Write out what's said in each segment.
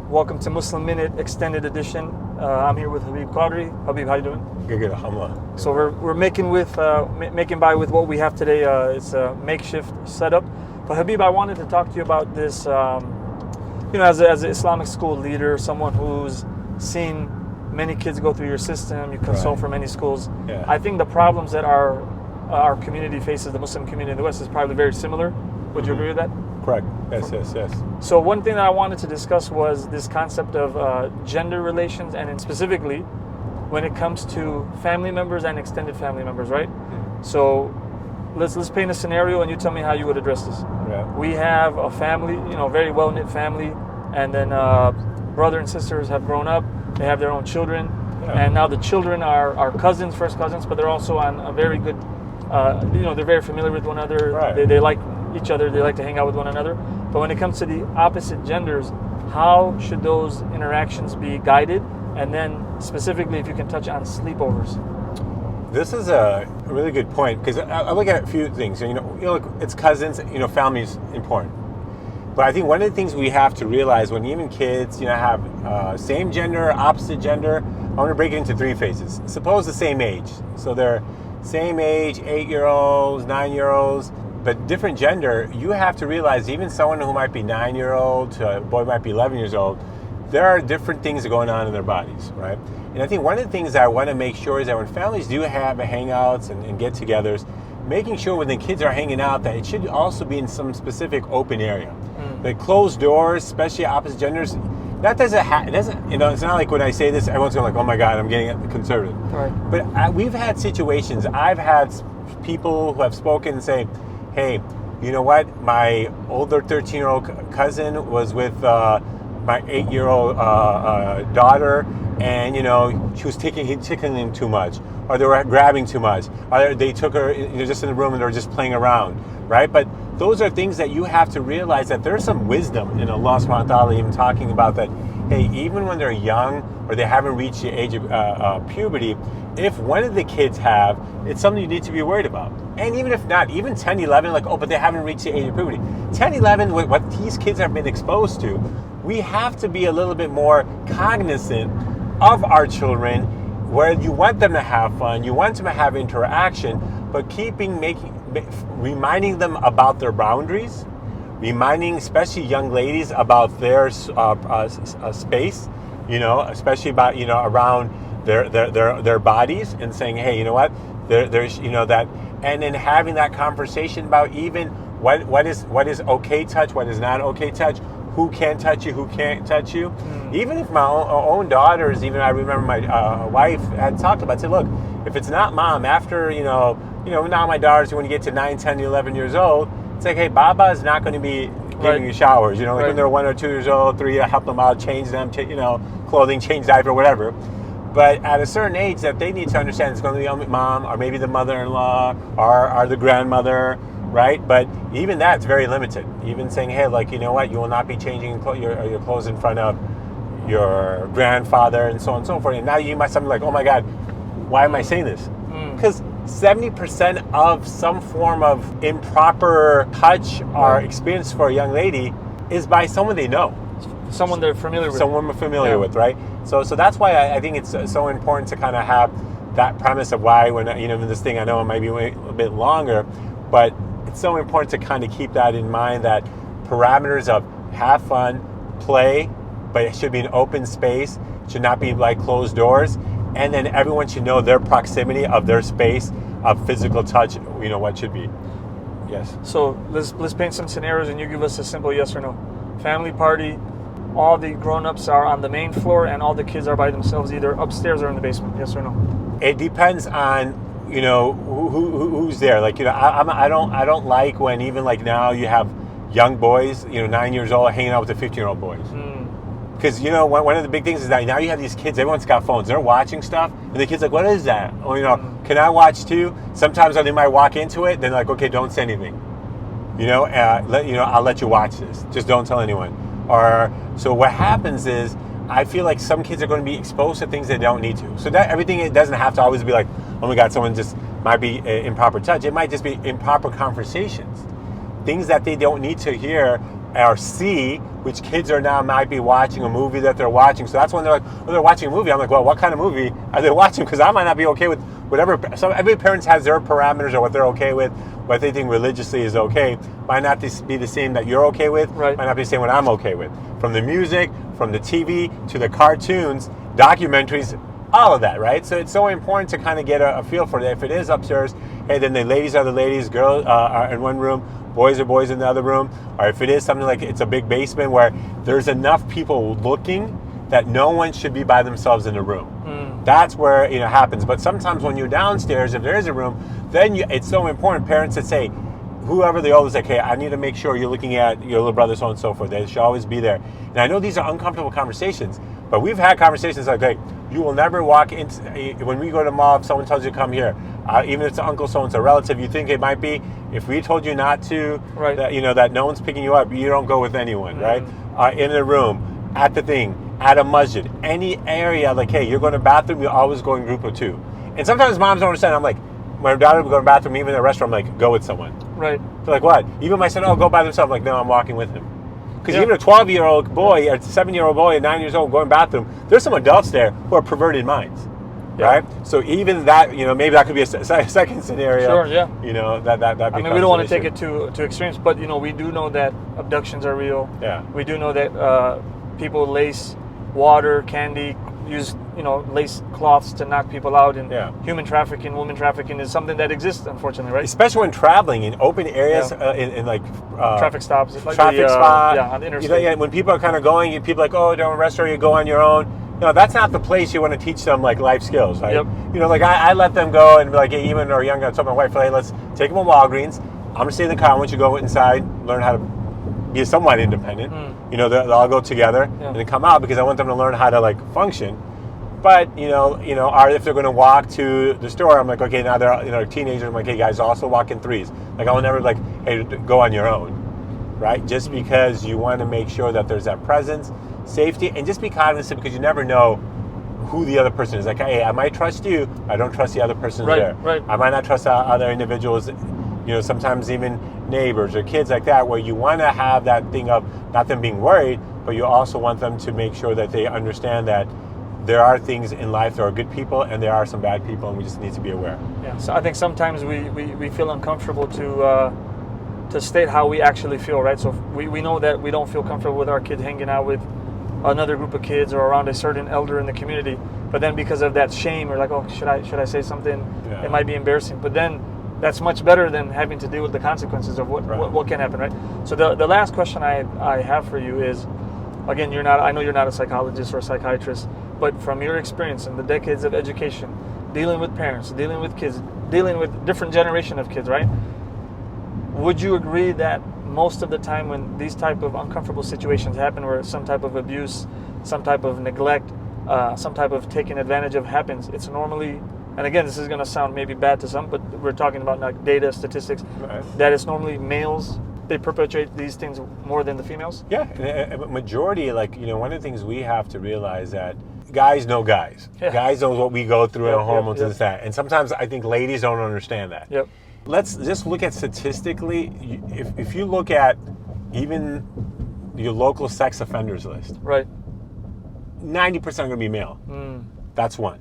Welcome to Muslim Minute Extended Edition. I'm here with Habeeb Quadri. Habeeb, how you doing? Good, alhamdulillah. So we're making by with what we have today. It's a makeshift setup. But Habeeb, I wanted to talk to you about this. As an Islamic school leader, someone who's seen many kids go through your system, you consult for many schools. Yeah. I think the problems that our community faces, the Muslim community in the West, is probably very similar. Would you agree with that? Correct. Yes. So one thing that I wanted to discuss was this concept of gender relations, and specifically when it comes to family members and extended family members, right? Mm-hmm. So let's paint a scenario, and you tell me how you would address this. Yeah. We have a family, very well-knit family, and then brother and sisters have grown up. They have their own children, and now the children are cousins, first cousins, but they're also on a very good, they're very familiar with one another. Right. They like each other. They like to hang out with one another. But when it comes to the opposite genders, how should those interactions be guided? And then specifically, if you can touch on sleepovers. This is a really good point, because I look at a few things. Look, it's cousins. Family is important. But I think one of the things we have to realize when even kids, have same gender, opposite gender, I want to break it into three phases. Suppose the same age. So they're same age, 8-year-olds, 9-year-olds, but different gender. You have to realize even someone who might be 9-year-old to a boy might be 11 years old, there are different things going on in their bodies, right? And I think one of the things I want to make sure is that when families do have hangouts and get-togethers, making sure when the kids are hanging out that it should also be in some specific open area. Like closed doors, especially opposite genders, that doesn't it's not like when I say this, everyone's going like, oh my God, I'm getting conservative. Right. But we've had situations, I've had people who have spoken and say, hey, you know what, my older 13-year-old cousin was with my 8-year-old daughter, and she was tickling too much, or they were grabbing too much, or they took her just in the room and they were just playing around, right? But those are things that you have to realize that there's some wisdom in Allah subhanahu wa ta'ala even talking about that. Hey, even when they're young or they haven't reached the age of puberty, if one of the kids have, it's something you need to be worried about. And even if not, even 10, 11, but they haven't reached the age of puberty. 10, 11, what these kids have been exposed to, we have to be a little bit more cognizant of our children, where you want them to have fun, you want them to have interaction, but reminding them about their boundaries, reminding especially young ladies about their space, especially about around their bodies, and saying, hey, you know what, there's that, and then having that conversation about even what is okay touch, what is not okay touch, who can touch you, who can't touch you. Even if my own daughters, even I remember my wife had talked about, said, look, if it's not mom, after now my daughters, when you get to 9, 10, 11 years old, it's like, hey, Baba is not going to be giving you showers. When they're 1 or 2 years old, 3, help them out, change them, clothing, change diaper, whatever. But at a certain age, that they need to understand it's going to be mom, or maybe the mother-in-law, or the grandmother, right? But even that's very limited. Even saying, hey, you know what, you will not be changing your clothes in front of your grandfather, and so on and so forth. And now you might something like, oh my God, why am I saying this? Because 70% of some form of improper touch or experience for a young lady is by someone they know. Someone they're familiar with. Someone we're familiar with, right? So that's why I think it's so important to kind of have that premise of why, when this thing, I know it might be a bit longer, but it's so important to kind of keep that in mind, that parameters of have fun, play, but it should be an open space, it should not be like closed doors, and then everyone should know their proximity of their space of physical touch, what should be. Yes. So let's paint some scenarios, and you give us a simple yes or no. Family party, all the grown-ups are on the main floor, and all the kids are by themselves, either upstairs or in the basement. Yes or no? It depends on who's there. I don't like when even now you have young boys, 9 years old, hanging out with the 15-year-old boys. Because one of the big things is that now you have these kids, everyone's got phones, they're watching stuff, and the kid's like, what is that? Can I watch too? Sometimes they might walk into it, then like, okay, don't say anything. I'll let you watch this, just don't tell anyone. Or so what happens is, I feel like some kids are going to be exposed to things they don't need to. So that everything, it doesn't have to always be like, oh my God, someone just might be improper touch. It might just be improper conversations, things that they don't need to hear or C, which kids are now might be watching a movie that they're watching. So that's when they're like, oh, they're watching a movie. I'm like, well, what kind of movie are they watching? Because I might not be okay with whatever. So every parent has their parameters or what they're okay with, what they think religiously is okay. Might not be the same that you're okay with. Right. Might not be the same what I'm okay with. From the music, from the TV to the cartoons, documentaries, all of that, right? So it's so important to kind of get a feel for that. If it is upstairs, hey, then the ladies are the ladies, girls are in one room, boys are boys in the other room. Or if it is something like it's a big basement where there's enough people looking that no one should be by themselves in a room. That's where it happens. But sometimes when you're downstairs, if there is a room, then it's so important, parents that say, whoever the oldest, like, hey, I need to make sure you're looking at your little brother, so on and so forth. They should always be there. And I know these are uncomfortable conversations, but we've had conversations like, hey, you will never walk into, when we go to the mall, if someone tells you to come here, even if it's an uncle, so-and-so, relative, you think it might be, if we told you not to, right. that no one's picking you up, you don't go with anyone, right? In the room, at the thing, at a masjid, any area, like, hey, you're going to the bathroom, you always go in group of 2. And sometimes moms don't understand. I'm like, my daughter would go to the bathroom, even in a restaurant, I'm like, go with someone. Right. They're like, what? Even my son, go by themselves. I'm like, no, I'm walking with him. Because even a 12-year-old boy, or a 7-year-old boy, at 9 years old, going to the bathroom, there's some adults there who are perverted minds. Right? So even that, maybe that could be a second scenario. Sure, yeah. That I mean, we don't want to take it to extremes, but, we do know that abductions are real. Yeah. We do know that people lace water, candy, use, lace cloths to knock people out, and human trafficking, woman trafficking is something that exists, unfortunately, right? Especially when traveling in open areas, in like traffic stops, like traffic spot, on the interstate. When people are kind of going, people are like, oh, don't restaurant, you go on your own. That's not the place you want to teach them like life skills, right? Yep. Like I let them go and be like, hey, even or young, I told my wife, hey, let's take them to Walgreens. I'm gonna stay in the car. I want you to go inside, learn how to be somewhat independent. They'll all go together and then come out because I want them to learn how to like function. But or if they're going to walk to the store, I'm like, okay, now they're teenagers. I'm like, hey guys, also walk in 3s. Like I'll never like, hey, go on your own, right? Just because you want to make sure that there's that presence, safety, and just be cognizant because you never know who the other person is. Like, hey, I might trust you, I don't trust the other person there. Right. I might not trust other individuals. Sometimes even neighbors or kids like that, where you want to have that thing of not them being worried, but you also want them to make sure that they understand that there are things in life, there are good people and there are some bad people, and we just need to be aware. Yeah, so I think sometimes we feel uncomfortable to state how we actually feel, right? So we know that we don't feel comfortable with our kid hanging out with another group of kids or around a certain elder in the community, but then because of that shame, we're like, oh, should I say something? Yeah. It might be embarrassing, but then that's much better than having to deal with the consequences of what can happen, right? So the last question I have for you is, again, I know you're not a psychologist or a psychiatrist, but from your experience in the decades of education, dealing with parents, dealing with kids, dealing with different generation of kids, right? Would you agree that most of the time when these type of uncomfortable situations happen, where some type of abuse, some type of neglect, some type of taking advantage of happens, it's normally, and again, this is going to sound maybe bad to some, but we're talking about like data, statistics, that it's normally males, they perpetrate these things more than the females? Yeah, a majority, one of the things we have to realize that guys know guys. Yeah. Guys know what we go through and hormones and that. And sometimes I think ladies don't understand that. Yep. Let's just look at statistically, if you look at even your local sex offenders list, right, 90% are going to be male. That's one.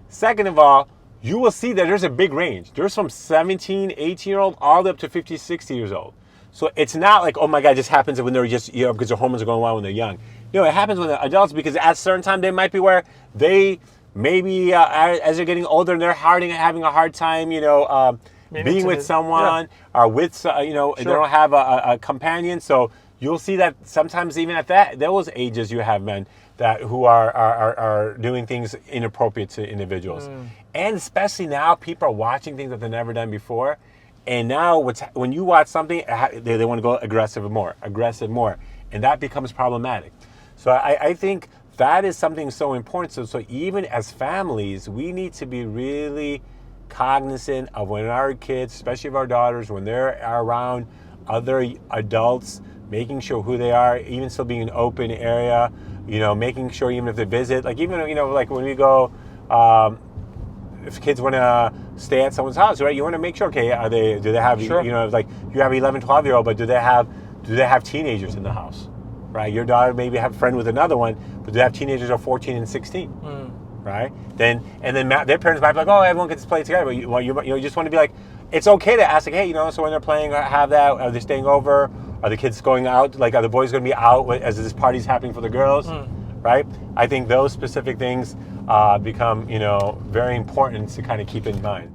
Second of all, you will see that there's a big range. There's from 17, 18-year-old all the way up to 50, 60 years old. So it's not like, oh my God, it just happens when they're just, because their hormones are going wild when they're young. It happens when they're adults because at a certain time they might be where they maybe, as they're getting older and they're having a hard time, being with someone or with, they don't have a companion. So you'll see that sometimes even at those ages you have men that who are doing things inappropriate to individuals. And especially now people are watching things that they've never done before. And now when you watch something, they want to go aggressive more. And that becomes problematic. So I think that is something so important. So even as families, we need to be really cognizant of when our kids, especially of our daughters, when they're around other adults, making sure who they are, even still being an open area, making sure even if they visit, like even, like when we go, if kids want to stay at someone's house, right? You want to make sure, okay, do they have, like you have 11, 12-year-old, but do they have do they have teenagers in the house, right? Your daughter maybe have a friend with another one, but do they have teenagers who are 14 and 16, right? Then their parents might be like, oh, everyone gets to play together, but you just want to be like, it's okay to ask, like, hey, so when they're playing, have that, are they staying over? Are the kids going out? Like, are the boys going to be out as this party's happening for the girls, right? I think those specific things become, very important to kind of keep in mind.